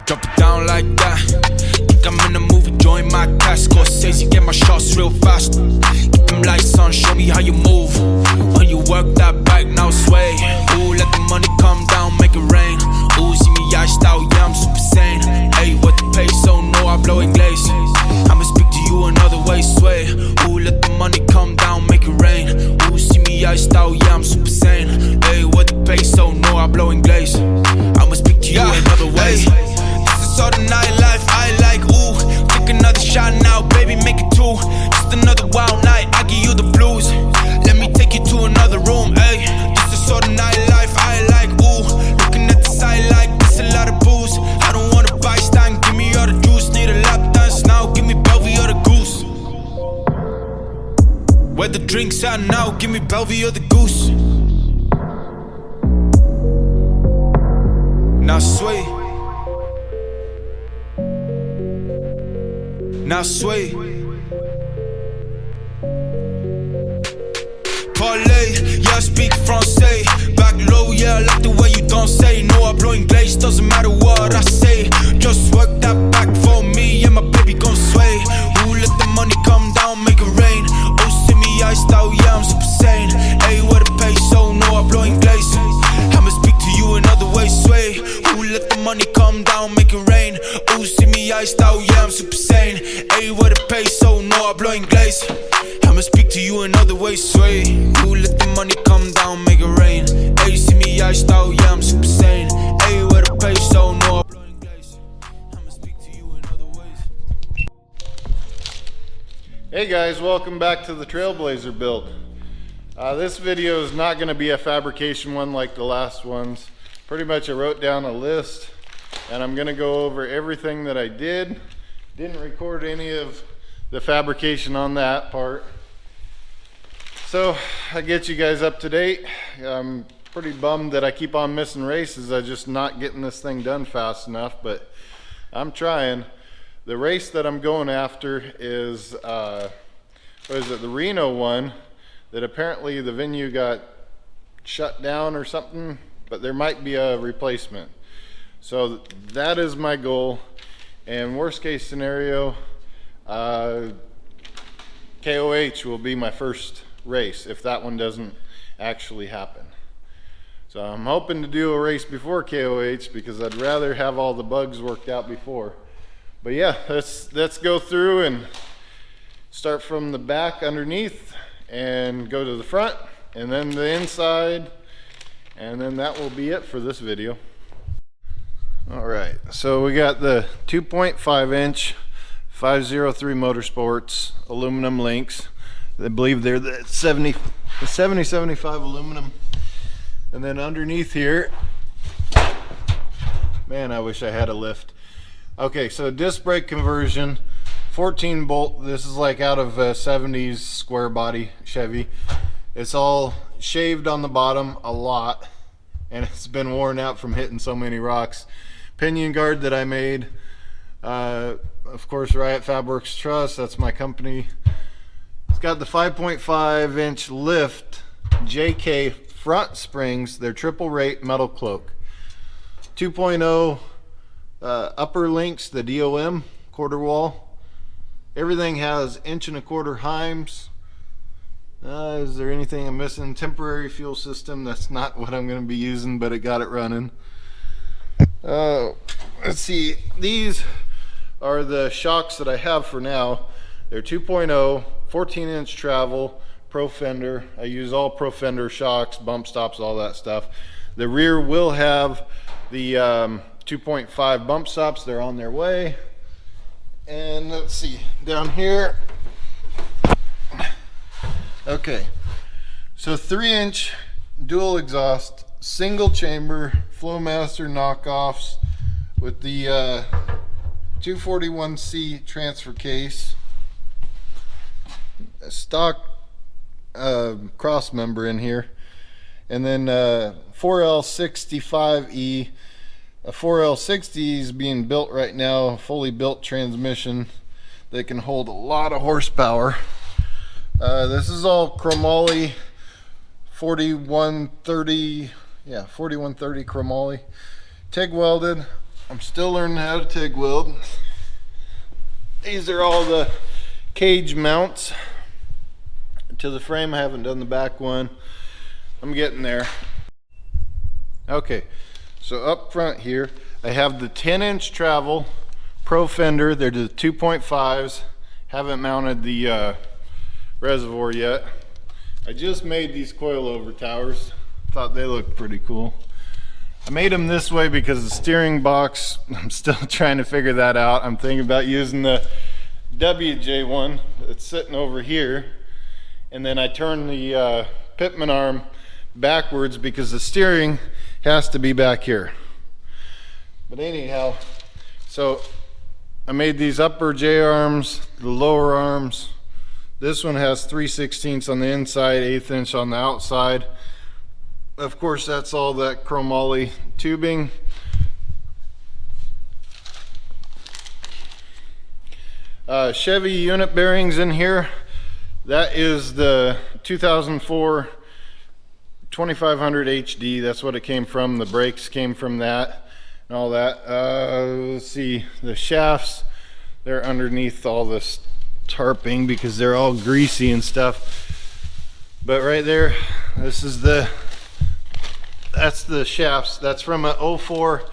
Drop it down like that. Think I'm in a movie, join my cast. Scorsese, get my shots real fast. Keep them lights on, show me how you move. When you work that back, now sway. Ooh, let the money come down, make it rain. Ooh, see me iced out, yeah, I'm super sane. Hey, what the peso, no, I blow it glaze. I'ma speak to you another way, sway. Ooh, let the money come down, make it rain. Ooh, see me iced out, yeah, I'm super sane. Hey, what the peso, no, I blow in glaze. I'ma speak to you another way. This is all the nightlife I like, ooh. Take another shot now, baby, make it two. Just another wild night, I give you the blues. Let me take you to another room, ayy. This is all the nightlife I like, ooh. Looking at the side like this, a lot of booze. I don't wanna buy stand, give me all the juice. Need a lap dance now, give me Belvy or the goose. Where the drinks at now, give me Belvy or the goose. Now sway. Now sway. Parlay, yeah, I speak Francais. Back low, yeah, I like the way you don't say. No, I'm blowing glaze, doesn't matter what I say. Just work that back for me, and my baby gon' sway. Ooh, let the money come down, make it rain. Oh, see me iced out, yeah, I'm super sane. Hey, what a peso, no, I'm blowing glaze. I'ma speak to you another way, sway. Ooh, let the money come down, make it rain. Ooh, see me iced out, yeah, I'm super sane. Hey, what a peso, no, I'm blowing glaze. I'ma speak to you another way, sway. Ooh, let the money come down, make it rain. Hey, see me iced out, yeah, I'm super sane. Hey, what a peso, no, I'm blowing glaze. I'ma speak to you in other ways. Hey guys, welcome back to the Trailblazer build. This video is not going to be a fabrication one like the last ones. Pretty much I wrote down a list and I'm going to go over everything that I did. Didn't record any of the fabrication on that part. So I get you guys up to date. I'm pretty bummed that I keep on missing races. I'm just not getting this thing done fast enough, but I'm trying. The race that I'm going after is, what is it, the Reno one, that apparently the venue got shut down or something, but there might be a replacement. So that is my goal. And worst case scenario, KOH will be my first race if that one doesn't actually happen. So I'm hoping to do a race before KOH because I'd rather have all the bugs worked out before. But yeah, let's go through and start from the back underneath and go to the front and then the inside, and then that will be it for this video. All right, so we got the 2.5 inch 503 Motorsports aluminum links. I believe they're the 7075 aluminum. And then underneath here, man, I wish I had a lift. Okay, so disc brake conversion, 14 bolt. This is like out of a 70s square body Chevy. It's all shaved on the bottom a lot, and it's been worn out from hitting so many rocks. Pinion guard that I made, of course, Riot Fabworks Trust, that's my company. It's got the 5.5 inch lift JK front springs. They're triple rate metal cloak. 2.0 upper links, the DOM quarter wall. Everything has 1.25" Heims. Is there anything I'm missing? Temporary fuel system. That's not what I'm going to be using, but it got it running. Let's see. These are the shocks that I have for now. They're 2.0, 14 inch travel, Pro Fender. I use all Pro Fender shocks, bump stops, all that stuff. The rear will have the 2.5 bump stops. They're on their way. And let's see, down here. Okay, so 3-inch dual exhaust, single chamber, Flowmaster knockoffs with the 241C transfer case, a stock cross member in here, and then 4L65E. A 4L60 is being built right now, a fully built transmission that can hold a lot of horsepower. This is all chromoly 4130, yeah, 4130 chromoly, TIG welded. I'm still learning how to TIG weld. These are all the cage mounts to the frame. I haven't done the back one. I'm getting there. Okay, so up front here, I have the 10-inch travel Pro Fender. They're the 2.5s. Haven't mounted the reservoir yet. I just made these coilover towers. Thought they looked pretty cool. I made them this way because the steering box, I'm still trying to figure that out. I'm thinking about using the WJ one that's sitting over here, and then I turn the Pitman arm backwards because the steering has to be back here. But anyhow, so I made these upper J arms, the lower arms. This one has 3/16 on the inside, 1/8 inch on the outside. Of course, that's all that chromoly tubing. Chevy unit bearings in here. That is the 2004 2500 HD. That's what it came from. The brakes came from that and all that. Let's see, the shafts, they're underneath all this tarping because they're all greasy and stuff. But right there, this is that's the shafts. That's from an 04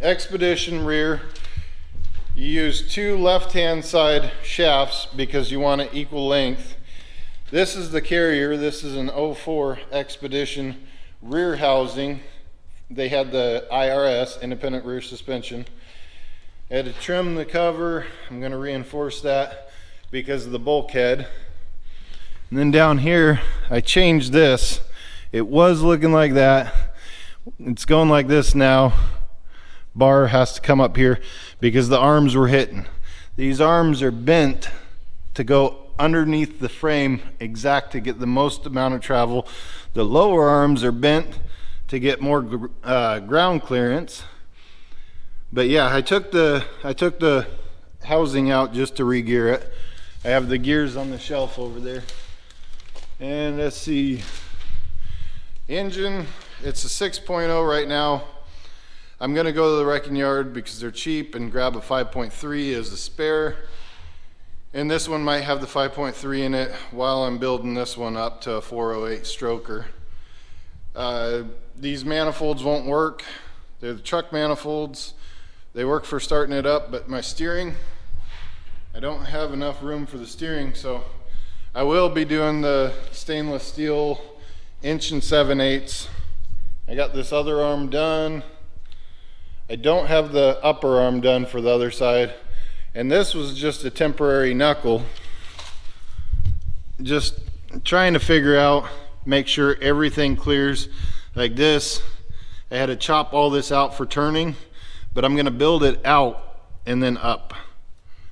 Expedition rear. You use 2 left-hand side shafts because you want an equal length. This is the carrier. This is an 04 Expedition rear housing. They had the IRS, independent rear suspension. I had to trim the cover. I'm going to reinforce that because of the bulkhead. And then down here, I changed this. It was looking like that. It's going like this now. Bar has to come up here because the arms were hitting. These arms are bent to go underneath the frame exact to get the most amount of travel. The lower arms are bent to get more ground clearance. But yeah, I took the housing out just to re-gear it. I have the gears on the shelf over there. And let's see. Engine, it's a 6.0 right now. I'm gonna go to the wrecking yard because they're cheap and grab a 5.3 as a spare. And this one might have the 5.3 in it while I'm building this one up to a 408 stroker. These manifolds won't work. They're the truck manifolds. They work for starting it up, but my steering, I don't have enough room for the steering, so I will be doing the stainless steel 1 7/8. I got this other arm done. I don't have the upper arm done for the other side. And this was just a temporary knuckle. Just trying to figure out, make sure everything clears like this. I had to chop all this out for turning, but I'm gonna build it out and then up.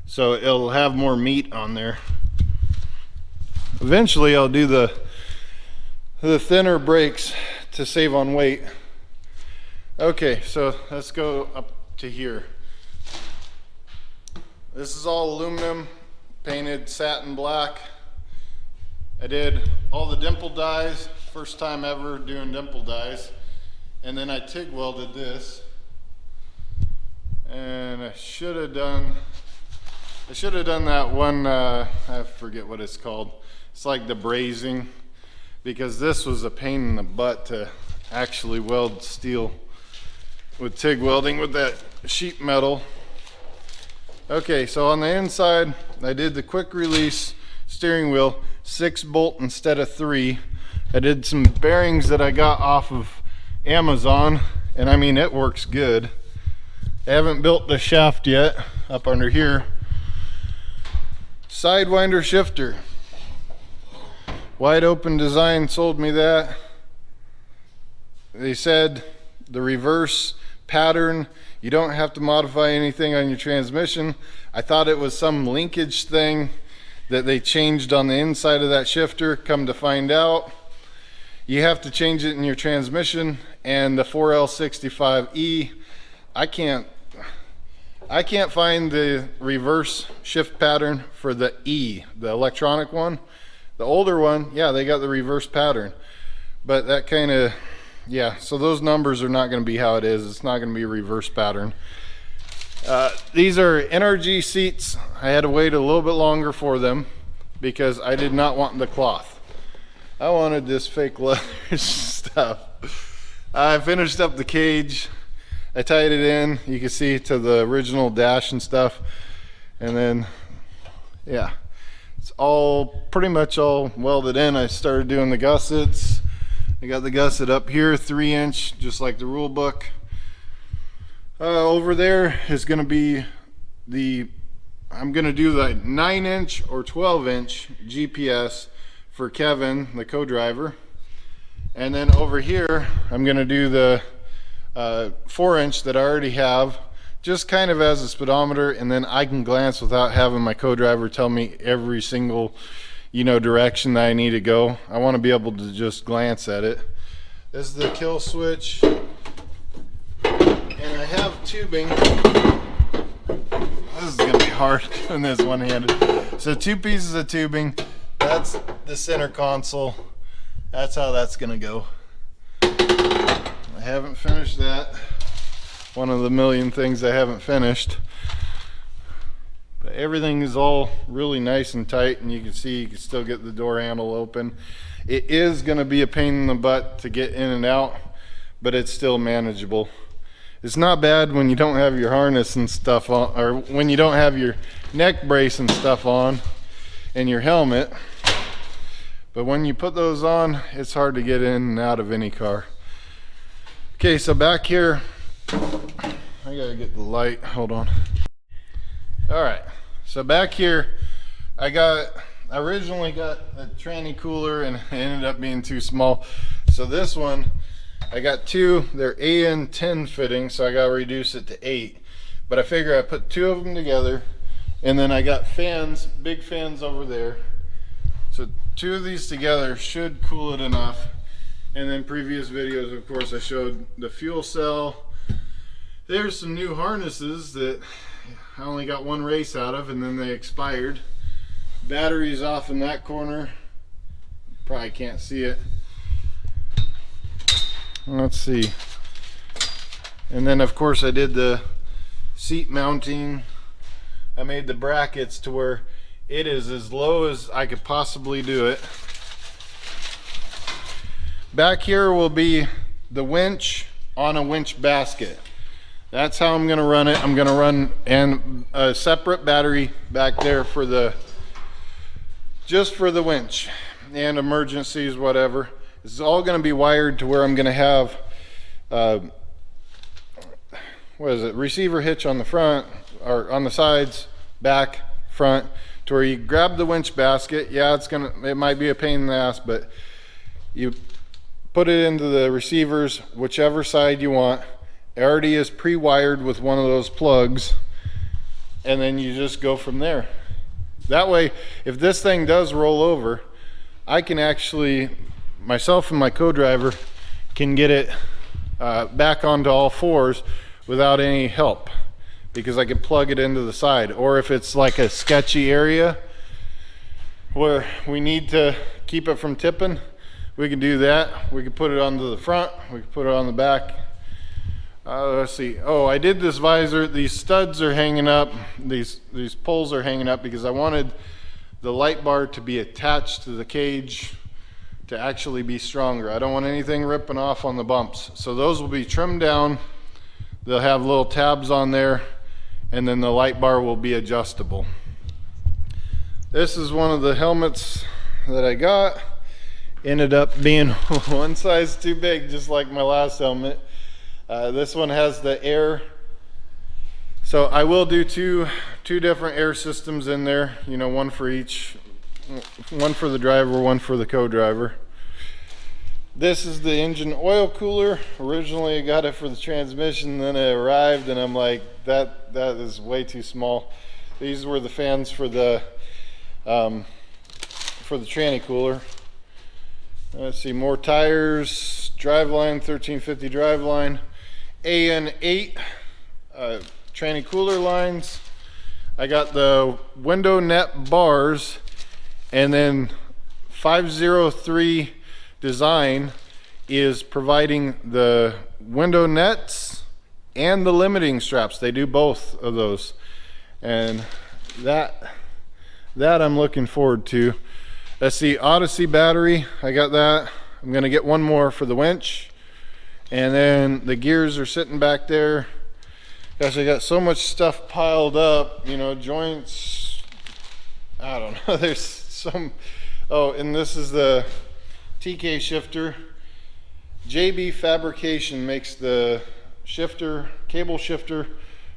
So it'll have more meat on there. Eventually I'll do the thinner brakes to save on weight. Okay, so let's go up to here. This is all aluminum, painted satin black. I did all the dimple dies, first time ever doing dimple dies. And then I TIG welded this. And I should have done that one, I forget what it's called. It's like the brazing, because this was a pain in the butt to actually weld steel with TIG welding with that sheet metal. Okay, so on the inside, I did the quick release steering wheel, 6-bolt instead of 3. I did some bearings that I got off of Amazon, and I mean, it works good. I haven't built the shaft yet up under here. Sidewinder shifter. Wide Open Design sold me that. They said the reverse pattern, you don't have to modify anything on your transmission. I thought it was some linkage thing that they changed on the inside of that shifter. Come to find out, you have to change it in your transmission. And the 4L65E, I can't find the reverse shift pattern for the E, the electronic one. The older one, yeah, they got the reverse pattern, but that kind of yeah, so those numbers are not going to be how it is. It's not going to be a reverse pattern. These are NRG seats. I had to wait a little bit longer for them because I did not want the cloth. I wanted this fake leather stuff. I finished up the cage. I tied it in, you can see, to the original dash and stuff. And then, yeah, it's all pretty much all welded in. I started doing the gussets. I got the gusset up here, 3-inch, just like the rule book. Over there is going to be I'm going to do the 9-inch or 12-inch GPS for Kevin, the co-driver. And then over here, I'm going to do the 4-inch that I already have, just kind of as a speedometer, and then I can glance without having my co-driver tell me every single, direction that I need to go. I want to be able to just glance at it. This is the kill switch, and I have tubing. This is going to be hard doing this one-handed. So 2 pieces of tubing. That's the center console. That's how that's going to go. I haven't finished that. One of the million things I haven't finished. But everything is all really nice and tight, and you can see you can still get the door handle open. It is going to be a pain in the butt to get in and out, but it's still manageable. It's not bad when you don't have your harness and stuff on, or when you don't have your neck brace and stuff on and your helmet. But when you put those on, it's hard to get in and out of any car. Okay, so back here, I gotta get the light, hold on. All right, so back here, I originally got a tranny cooler and it ended up being too small. So this one, I got 2, they're AN10 fitting, so I gotta reduce it to 8. But I figure I put 2 of them together, and then I got fans, big fans over there. So 2 of these together should cool it enough. And then previous videos, of course, I showed the fuel cell. There's some new harnesses that I only got 1 race out of, and then they expired. Batteries off in that corner. Probably can't see it. Let's see. And then of course I did the seat mounting. I made the brackets to where it is as low as I could possibly do it. Back here will be the winch on a winch basket. That's how I'm going to run it. I'm going to run and a separate battery back there for just for the winch and emergencies, whatever. This is all going to be wired to where I'm going to have receiver hitch on the front, or on the sides, back, front, to where you grab the winch basket. Yeah, it might be a pain in the ass, but you put it into the receivers, whichever side you want. It already is pre-wired with one of those plugs, and then you just go from there. That way, if this thing does roll over, I can actually, myself and my co-driver can get it back onto all 4s without any help, because I can plug it into the side. Or if it's like a sketchy area where we need to keep it from tipping, we can do that. We can put it onto the front, we can put it on the back. Let's see. Oh, I did this visor. These studs are hanging up. These poles are hanging up because I wanted the light bar to be attached to the cage to actually be stronger. I don't want anything ripping off on the bumps. So those will be trimmed down. They'll have little tabs on there, and then the light bar will be adjustable. This is one of the helmets that I got. Ended up being 1 size too big, just like my last helmet. This one has the air. So I will do two different air systems in there, one for each, one for the driver, one for the co-driver. This is the engine oil cooler. Originally I got it for the transmission, then it arrived and I'm like, that is way too small. These were the fans for the tranny cooler. Let's see, more tires, driveline, 1350 driveline, AN8 tranny cooler lines. I got the window net bars, and then 503 design is providing the window nets and the limiting straps. They do both of those, and that I'm looking forward to. That's the Odyssey battery. I got that. I'm gonna get one more for the winch, and then the gears are sitting back there. Gosh, I got so much stuff piled up, you know, joints, I don't know. There's some, oh, and this is the TK shifter. JB Fabrication makes the shifter, cable shifter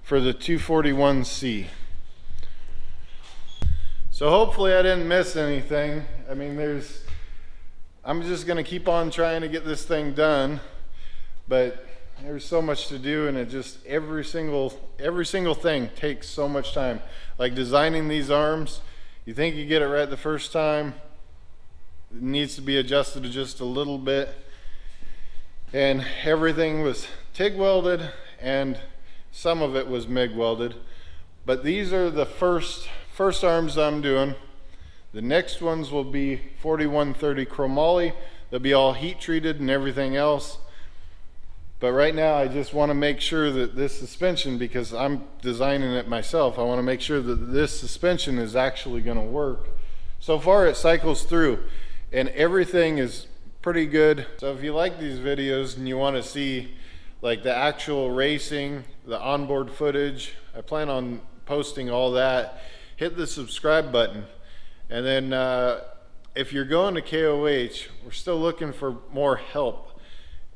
for the 241C. So hopefully I didn't miss anything. I mean, I'm just gonna keep on trying to get this thing done, but there's so much to do, and it just, every single thing takes so much time. Like designing these arms, you think you get it right the first time, it needs to be adjusted just a little bit, and everything was TIG welded and some of it was MIG welded. But these are the first arms I'm doing. The next ones will be 4130 chromoly. They'll be all heat treated and everything else. But right now I just want to make sure that this suspension, because I'm designing it myself, I want to make sure that this suspension is actually going to work. So far it cycles through and everything is pretty good. So if you like these videos and you want to see like the actual racing, the onboard footage, I plan on posting all that. Hit the subscribe button. And then if you're going to KOH, we're still looking for more help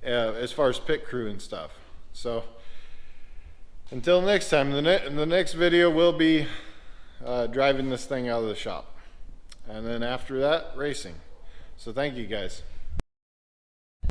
as far as pit crew and stuff. So until next time, the next video will be driving this thing out of the shop, and then after that, racing. So thank you guys.